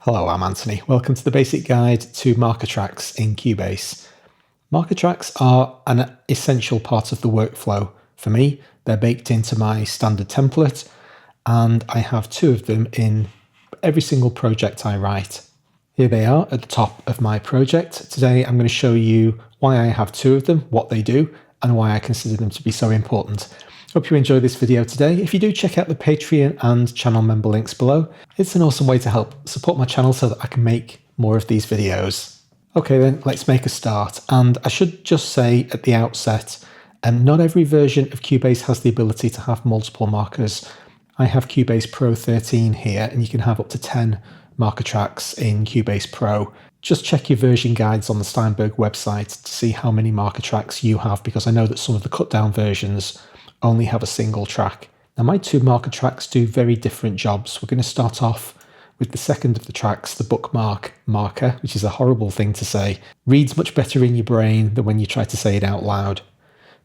Hello, I'm Anthony. Welcome to the basic guide to marker tracks in Cubase. Marker tracks are an essential part of the workflow. For me, they're baked into my standard template, and I have two of them in every single project I write. Here they are at the top of my project. Today I'm going to show you why I have two of them, what they do, and why I consider them to be so important. Hope you enjoy this video today. If you do, check out the Patreon and channel member links below. It's an awesome way to help support my channel so that I can make more of these videos. Okay then, let's make a start. And I should just say at the outset, not every version of Cubase has the ability to have multiple markers. I have Cubase Pro 13 here, and you can have up to 10 marker tracks in Cubase Pro. Just check your version guides on the Steinberg website to see how many marker tracks you have, because I know that some of the cut down versions only have a single track. Now my two marker tracks do very different jobs. We're going to start off with the second of the tracks, the bookmark marker, which is a horrible thing to say. Reads much better in your brain than when you try to say it out loud.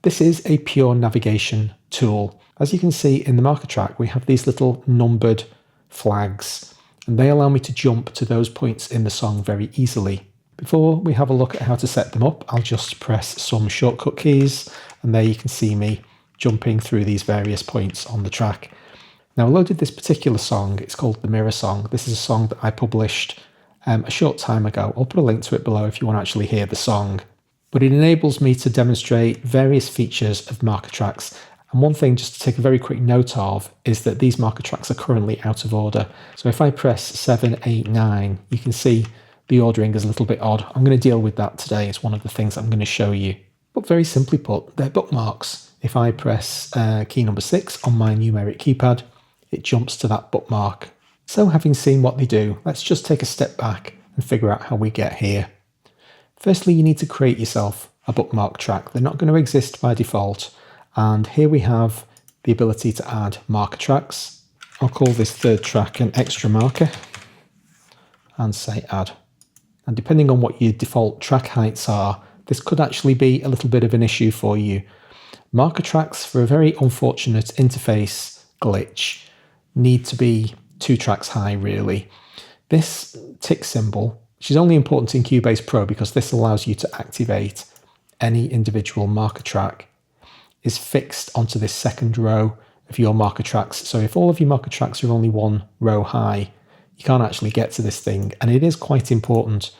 This is a pure navigation tool. As you can see in the marker track, we have these little numbered flags, and they allow me to jump to those points in the song very easily. Before we have a look at how to set them up, I'll just press some shortcut keys, and there you can see me jumping through these various points on the track. Now I loaded this particular song, it's called the Mirror Song. This is a song that I published a short time ago. I'll put a link to it below if you want to actually hear the song. But it enables me to demonstrate various features of marker tracks. And one thing just to take a very quick note of is that these marker tracks are currently out of order. So if I press 7, 8, 9, you can see the ordering is a little bit odd. I'm going to deal with that today. It's one of the things I'm going to show you. But very simply put, they're bookmarks. If I press key number 6 on my numeric keypad, it jumps to that bookmark. So having seen what they do, let's just take a step back and figure out how we get here. Firstly, you need to create yourself a bookmark track. They're not going to exist by default. And here we have the ability to add marker tracks. I'll call this third track an extra marker and say add. And depending on what your default track heights are, this could actually be a little bit of an issue for you. Marker tracks, for a very unfortunate interface glitch, need to be 2 tracks high, really. This tick symbol, which is only important in Cubase Pro because this allows you to activate any individual marker track, is fixed onto this second row of your marker tracks. So if all of your marker tracks are only 1 row high, you can't actually get to this thing, and it is quite important.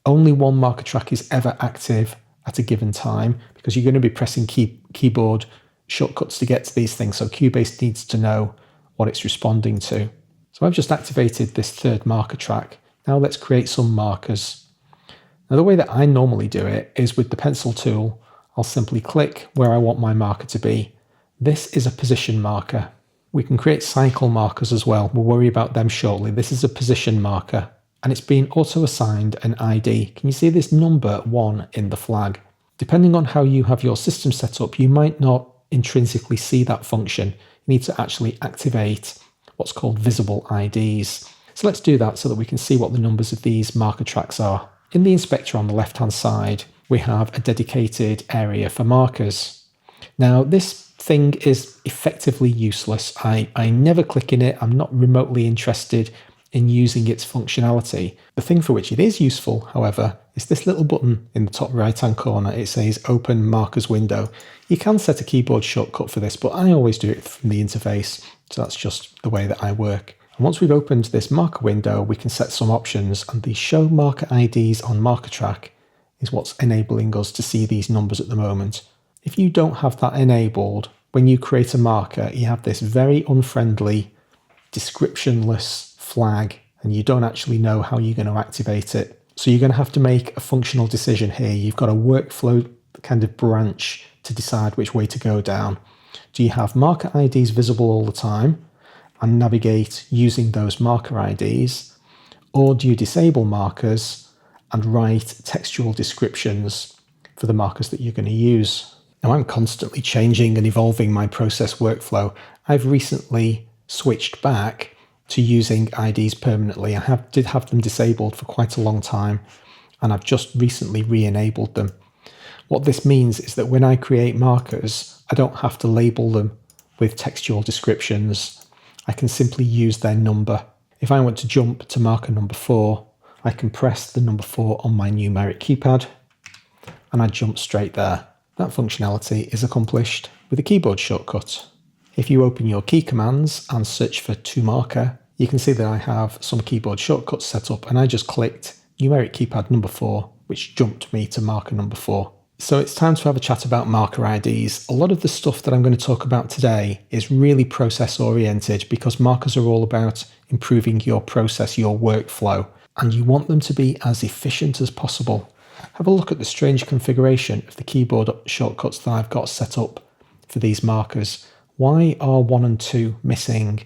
Only 1 marker track is ever active at a given time, because you're going to be pressing keyboard shortcuts to get to these things, so Cubase needs to know what it's responding to. So I've just activated this third marker track. Now let's create some markers. Now the way that I normally do it is with the pencil tool. I'll simply click where I want my marker to be. This is a position marker. We can create cycle markers as well. We'll worry about them shortly. This is a position marker, and it's been auto-assigned an ID. Can you see this number 1 in the flag? Depending on how you have your system set up, you might not intrinsically see that function. You need to actually activate what's called visible IDs. So let's do that so that we can see what the numbers of these marker tracks are. In the inspector on the left-hand side, we have a dedicated area for markers. Now this thing is effectively useless. I never click in it. I'm not remotely interested in using its functionality. The thing for which it is useful, however, is this little button in the top right hand corner. It says open markers window. You can set a keyboard shortcut for this, but I always do it from the interface, so that's just the way that I work. And once we've opened this marker window, we can set some options, and the show marker IDs on marker track is what's enabling us to see these numbers at the moment. If you don't have that enabled, when you create a marker, you have this very unfriendly, descriptionless flag, and you don't actually know how you're going to activate it. So you're going to have to make a functional decision here. You've got a workflow kind of branch to decide which way to go down. Do you have marker IDs visible all the time and navigate using those marker IDs? Or do you disable markers and write textual descriptions for the markers that you're going to use? Now I'm constantly changing and evolving my process workflow. I've recently switched back to using IDs permanently. I did have them disabled for quite a long time, and I've just recently re-enabled them. What this means is that when I create markers, I don't have to label them with textual descriptions. I can simply use their number. If I want to jump to marker number 4, I can press the number 4 on my numeric keypad and I jump straight there. That functionality is accomplished with a keyboard shortcut. If you open your key commands and search for to marker, you can see that I have some keyboard shortcuts set up and I just clicked numeric keypad number 4, which jumped me to marker number 4. So it's time to have a chat about marker IDs. A lot of the stuff that I'm going to talk about today is really process oriented because markers are all about improving your process, your workflow, and you want them to be as efficient as possible. Have a look at the strange configuration of the keyboard shortcuts that I've got set up for these markers. Why are 1 and 2 missing?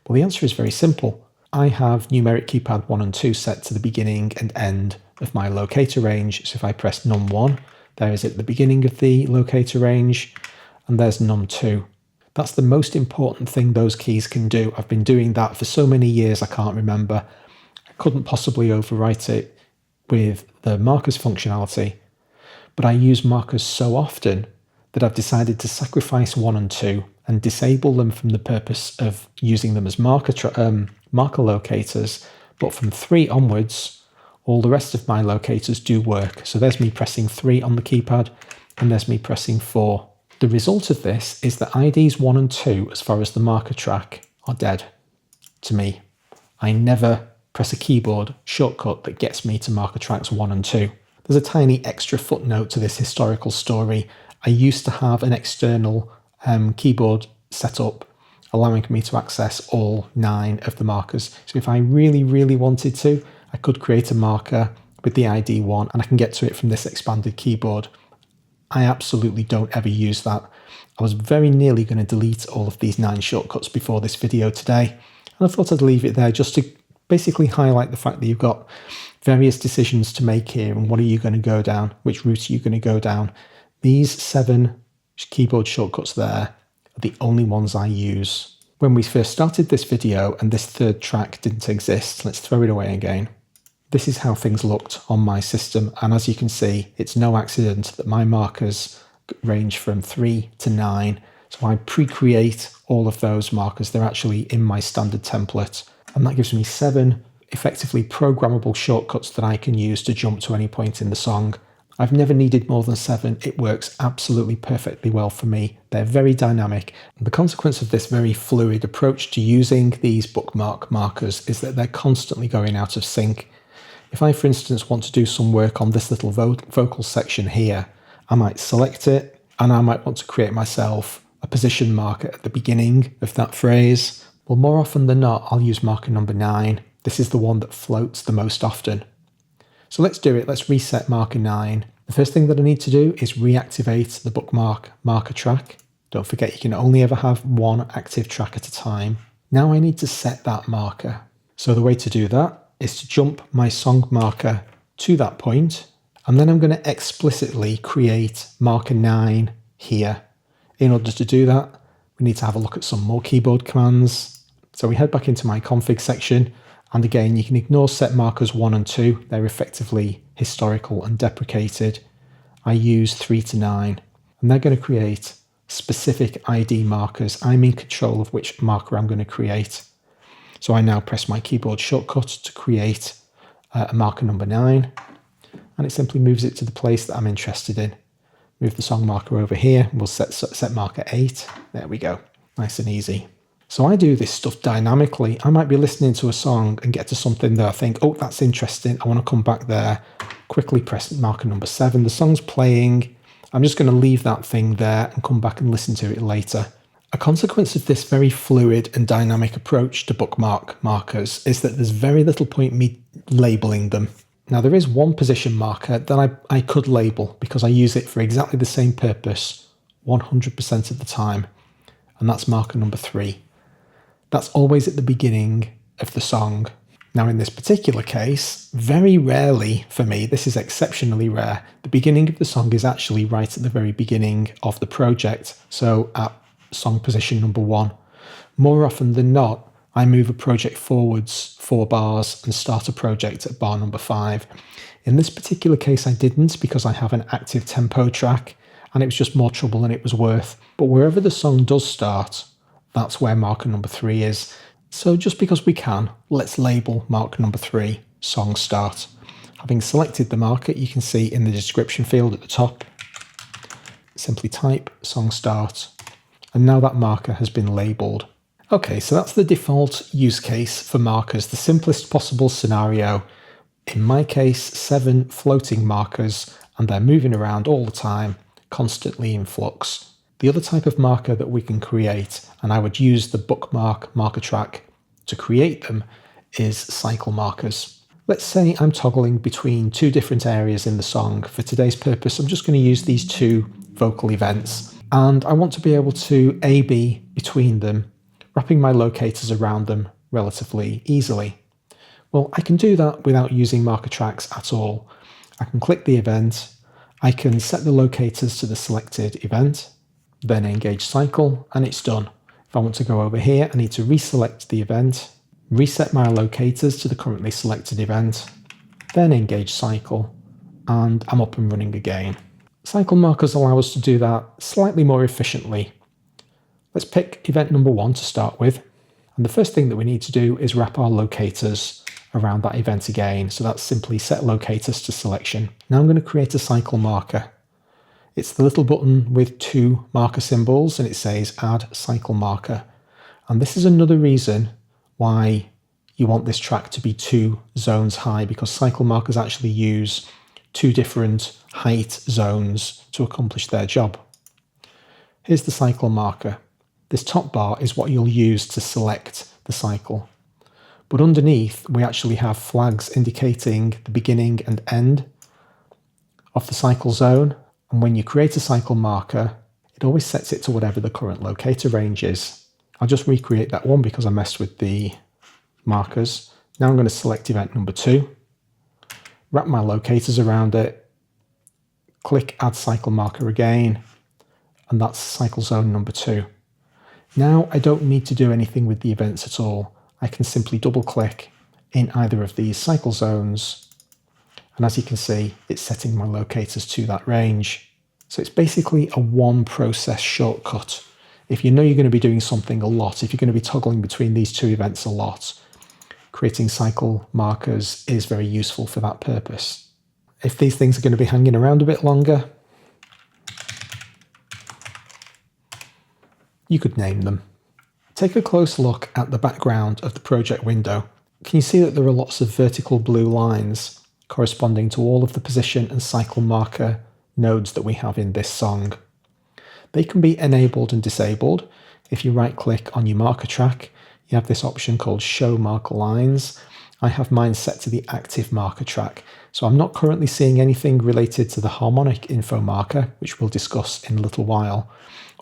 Well, the answer is very simple. I have numeric keypad 1 and 2 set to the beginning and end of my locator range. So if I press num1, there is at the beginning of the locator range, and there's num2. That's the most important thing those keys can do. I've been doing that for so many years I can't remember. I couldn't possibly overwrite it with the markers functionality, but I use markers so often that I've decided to sacrifice 1 and 2 and disable them from the purpose of using them as marker locators, but from 3 onwards, all the rest of my locators do work. So there's me pressing 3 on the keypad, and there's me pressing 4. The result of this is that IDs 1 and 2, as far as the marker track, are dead to me. I never press a keyboard shortcut that gets me to marker tracks 1 and 2. There's a tiny extra footnote to this historical story. I used to have an external keyboard set up, allowing me to access all 9 of the markers. So if I really, really wanted to, I could create a marker with the ID 1 and I can get to it from this expanded keyboard. I absolutely don't ever use that. I was very nearly going to delete all of these 9 shortcuts before this video today, and I thought I'd leave it there just to basically highlight the fact that you've got various decisions to make here and what are you going to go down, which route are you going to go down. These 7 keyboard shortcuts there are the only ones I use. When we first started this video and this third track didn't exist, let's throw it away again. This is how things looked on my system, and as you can see, it's no accident that my markers range from 3 to 9. So I pre-create all of those markers. They're actually in my standard template, and that gives me 7 effectively programmable shortcuts that I can use to jump to any point in the song. I've never needed more than 7. It works absolutely perfectly well for me. They're very dynamic. And the consequence of this very fluid approach to using these bookmark markers is that they're constantly going out of sync. If I, for instance, want to do some work on this little vocal section here, I might select it and I might want to create myself a position marker at the beginning of that phrase. Well, more often than not, I'll use marker number 9. This is the one that floats the most often. So let's do it. Let's reset marker 9. The first thing that I need to do is reactivate the bookmark marker track. Don't forget, you can only ever have 1 active track at a time. Now I need to set that marker. So the way to do that is to jump my song marker to that point, and then I'm going to explicitly create marker 9 here. In order to do that, we need to have a look at some more keyboard commands. So we head back into my config section, and again, you can ignore set markers 1 and 2. They're effectively historical and deprecated. I use 3 to 9, and they're going to create specific ID markers. I'm in control of which marker I'm going to create. So I now press my keyboard shortcut to create a marker number 9, and it simply moves it to the place that I'm interested in. Move the song marker over here, and we'll set marker 8. There we go, nice and easy. So I do this stuff dynamically. I might be listening to a song and get to something that I think, oh, that's interesting, I want to come back there. Quickly press marker number 7. The song's playing. I'm just going to leave that thing there and come back and listen to it later. A consequence of this very fluid and dynamic approach to bookmark markers is that there's very little point me labeling them. Now, there is one position marker that I could label because I use it for exactly the same purpose 100% of the time, and that's marker number 3. That's always at the beginning of the song. Now, in this particular case, very rarely for me, this is exceptionally rare, the beginning of the song is actually right at the very beginning of the project, so at song position number 1. More often than not, I move a project forwards 4 bars and start a project at bar number 5. In this particular case, I didn't because I have an active tempo track and it was just more trouble than it was worth. But wherever the song does start, that's where marker number 3 is. So just because we can, let's label marker number 3, song start. Having selected the marker, you can see in the description field at the top, simply type song start, and now that marker has been labelled. Okay, so that's the default use case for markers, the simplest possible scenario. In my case, 7 floating markers, and they're moving around all the time, constantly in flux. The other type of marker that we can create, and I would use the bookmark marker track to create them, is cycle markers. Let's say I'm toggling between 2 different areas in the song. For today's purpose, I'm just going to use these 2 vocal events, and I want to be able to A-B between them, wrapping my locators around them relatively easily. Well, I can do that without using marker tracks at all. I can click the event, I can set the locators to the selected event, then engage cycle, and it's done. If I want to go over here, I need to reselect the event, reset my locators to the currently selected event, then engage cycle, and I'm up and running again. Cycle markers allow us to do that slightly more efficiently. Let's pick event number 1 to start with. And the first thing that we need to do is wrap our locators around that event again. So that's simply set locators to selection. Now I'm going to create a cycle marker. It's the little button with 2 marker symbols and it says add cycle marker. And this is another reason why you want this track to be 2 zones high, because cycle markers actually use 2 different height zones to accomplish their job. Here's the cycle marker. This top bar is what you'll use to select the cycle. But underneath, we actually have flags indicating the beginning and end of the cycle zone. And when you create a cycle marker, it always sets it to whatever the current locator range is. I'll just recreate that one because I messed with the markers. Now I'm going to select event number 2, wrap my locators around it, click add cycle marker again, and that's cycle zone number 2. Now I don't need to do anything with the events at all. I can simply double click in either of these cycle zones, and as you can see, it's setting my locators to that range. So it's basically a one process shortcut. If you know you're going to be doing something a lot, if you're going to be toggling between these 2 events a lot, creating cycle markers is very useful for that purpose. If these things are going to be hanging around a bit longer, you could name them. Take a close look at the background of the project window. Can you see that there are lots of vertical blue lines corresponding to all of the position and cycle marker nodes that we have in this song? They can be enabled and disabled. If you right click on your marker track, you have this option called show marker lines. I have mine set to the active marker track. So I'm not currently seeing anything related to the harmonic info marker, which we'll discuss in a little while.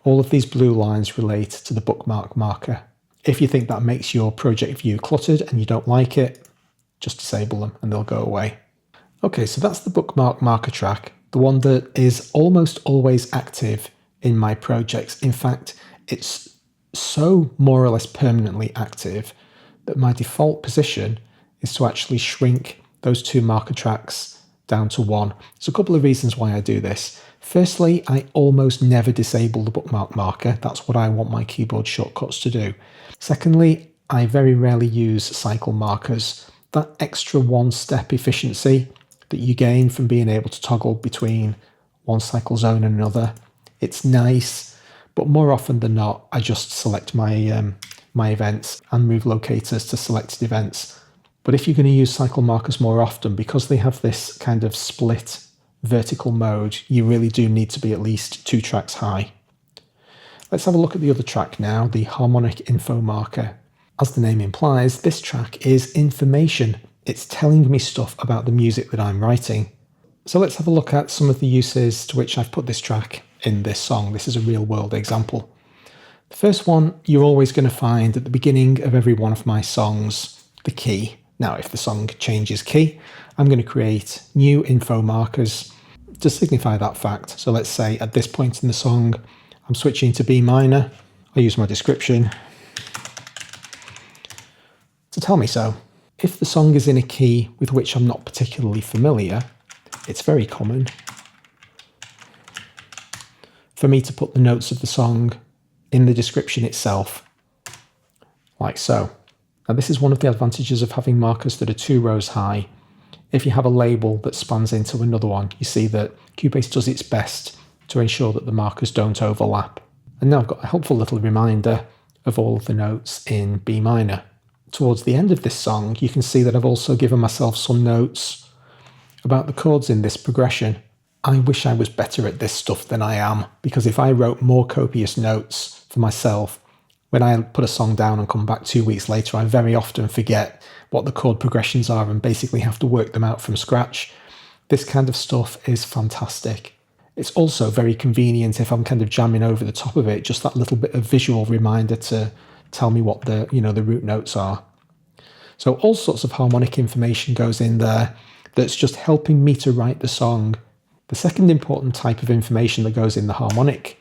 All of these blue lines relate to the bookmark marker. If you think that makes your project view cluttered and you don't like it, just disable them and they'll go away. Okay, so that's the bookmark marker track, the one that is almost always active in my projects. In fact, it's so more or less permanently active that my default position is to actually shrink those 2 marker tracks down to 1. There's a couple of reasons why I do this. Firstly, I almost never disable the bookmark marker. That's what I want my keyboard shortcuts to do. Secondly, I very rarely use cycle markers. That extra 1-step efficiency that you gain from being able to toggle between one cycle zone and another, it's nice, but more often than not, I just select my events and move locators to selected events. But if you're going to use cycle markers more often, because they have this kind of split vertical mode, you really do need to be at least 2 tracks high. Let's have a look at the other track now, the harmonic info marker. As the name implies, this track is information. It's telling me stuff about the music that I'm writing. So let's have a look at some of the uses to which I've put this track in this song. This is a real world example. The first one you're always going to find at the beginning of every one of my songs, the key. Now, if the song changes key, I'm going to create new info markers to signify that fact. So let's say at this point in the song, I'm switching to B minor. I'll use my description to tell me so. If the song is in a key with which I'm not particularly familiar, it's very common for me to put the notes of the song in the description itself, like so. Now this is one of the advantages of having markers that are 2 rows high. If you have a label that spans into another one, you see that Cubase does its best to ensure that the markers don't overlap. And now I've got a helpful little reminder of all of the notes in B minor. Towards the end of this song, you can see that I've also given myself some notes about the chords in this progression. I wish I was better at this stuff than I am, because if I wrote more copious notes for myself, when I put a song down and come back 2 weeks later, I very often forget what the chord progressions are and basically have to work them out from scratch. This kind of stuff is fantastic. It's also very convenient if I'm kind of jamming over the top of it, just that little bit of visual reminder to tell me what the root notes are. So all sorts of harmonic information goes in there that's just helping me to write the song. The second important type of information that goes in the harmonic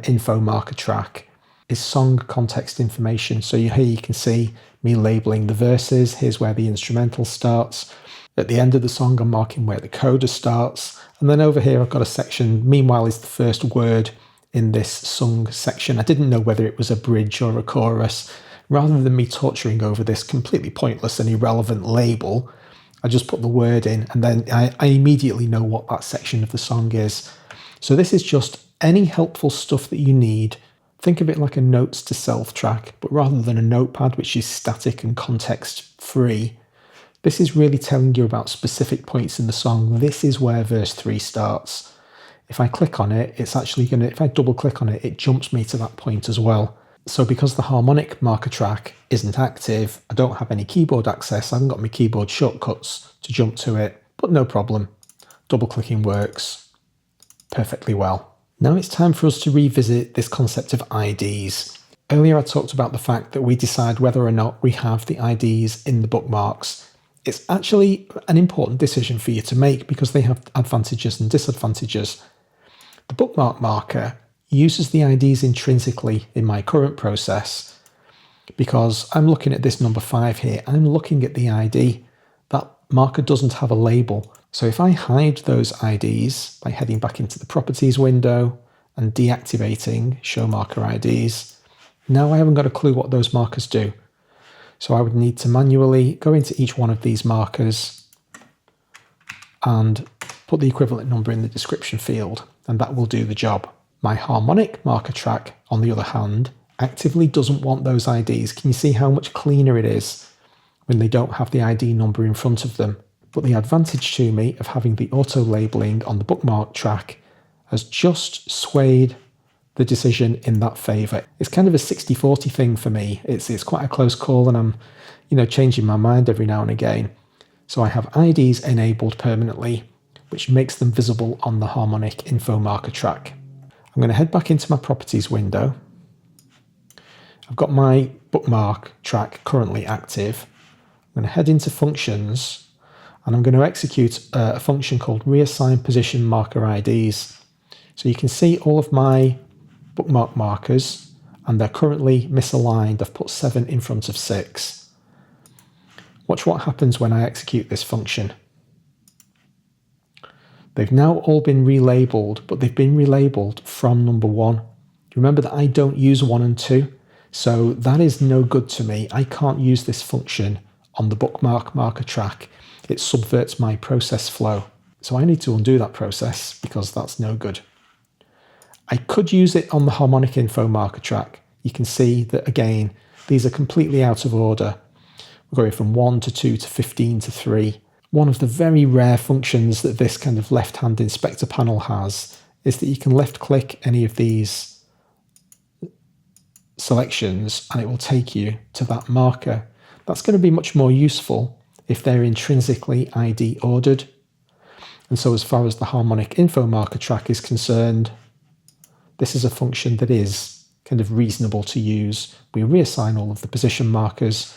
info marker track is song context information. So here you can see me labeling the verses. Here's where the instrumental starts. At the end of the song, I'm marking where the coda starts. And then over here, I've got a section, meanwhile is the first word in this sung section. I didn't know whether it was a bridge or a chorus. Rather than me torturing over this completely pointless and irrelevant label, I just put the word in and then I immediately know what that section of the song is. So this is just any helpful stuff that you need. Think of it like a notes to self track, but rather than a notepad, which is static and context free, this is really telling you about specific points in the song. This is where verse 3 starts. If I click on it, it's actually going to, if I double click on it, it jumps me to that point as well. So because the harmonic marker track isn't active, I don't have any keyboard access, I haven't got my keyboard shortcuts to jump to it, but no problem. Double clicking works perfectly well. Now it's time for us to revisit this concept of IDs. Earlier I talked about the fact that we decide whether or not we have the IDs in the bookmarks. It's actually an important decision for you to make because they have advantages and disadvantages. The bookmark marker uses the IDs intrinsically in my current process because I'm looking at this number 5 here. I'm looking at the ID. That marker doesn't have a label. So if I hide those IDs by heading back into the properties window and deactivating show marker IDs, now I haven't got a clue what those markers do. So I would need to manually go into each one of these markers and put the equivalent number in the description field, and that will do the job. My harmonic marker track, on the other hand, actively doesn't want those IDs. Can you see how much cleaner it is when they don't have the ID number in front of them? But the advantage to me of having the auto labeling on the bookmark track has just swayed the decision in that favour. It's kind of a 60-40 thing for me. It's quite a close call, and I'm changing my mind every now and again. So I have IDs enabled permanently, which makes them visible on the harmonic info marker track. I'm going to head back into my properties window. I've got my bookmark track currently active. I'm going to head into functions and I'm going to execute a function called reassign position marker IDs. So you can see all of my bookmark markers and they're currently misaligned. I've put 7 in front of 6. Watch what happens when I execute this function. They've now all been relabeled, but they've been relabeled from number 1. Remember that I don't use 1 and 2, so that is no good to me. I can't use this function on the bookmark marker track. It subverts my process flow. So I need to undo that process because that's no good. I could use it on the harmonic info marker track. You can see that again, these are completely out of order. We're going from 1 to 2 to 15 to 3. One of the very rare functions that this kind of left-hand inspector panel has is that you can left-click any of these selections and it will take you to that marker. That's going to be much more useful if they're intrinsically ID ordered. And so as far as the harmonic info marker track is concerned, this is a function that is kind of reasonable to use. We reassign all of the position markers,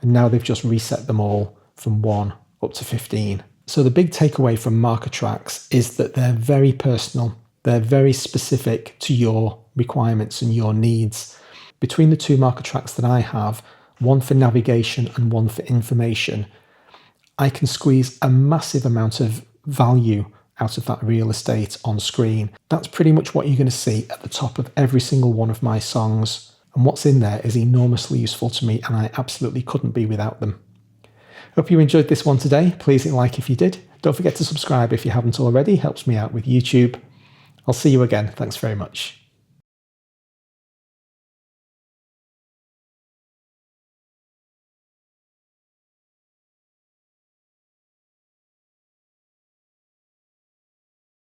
and now they've just reset them all from 1 up to 15. So the big takeaway from marker tracks is that they're very personal. They're very specific to your requirements and your needs. Between the 2 marker tracks that I have, one for navigation and one for information, I can squeeze a massive amount of value out of that real estate on screen. That's pretty much what you're going to see at the top of every single one of my songs. and what's in there is enormously useful to me, and I absolutely couldn't be without them. Hope you enjoyed this one today. Please hit like if you did. Don't forget to subscribe if you haven't already, helps me out with YouTube. I'll see you again. Thanks very much.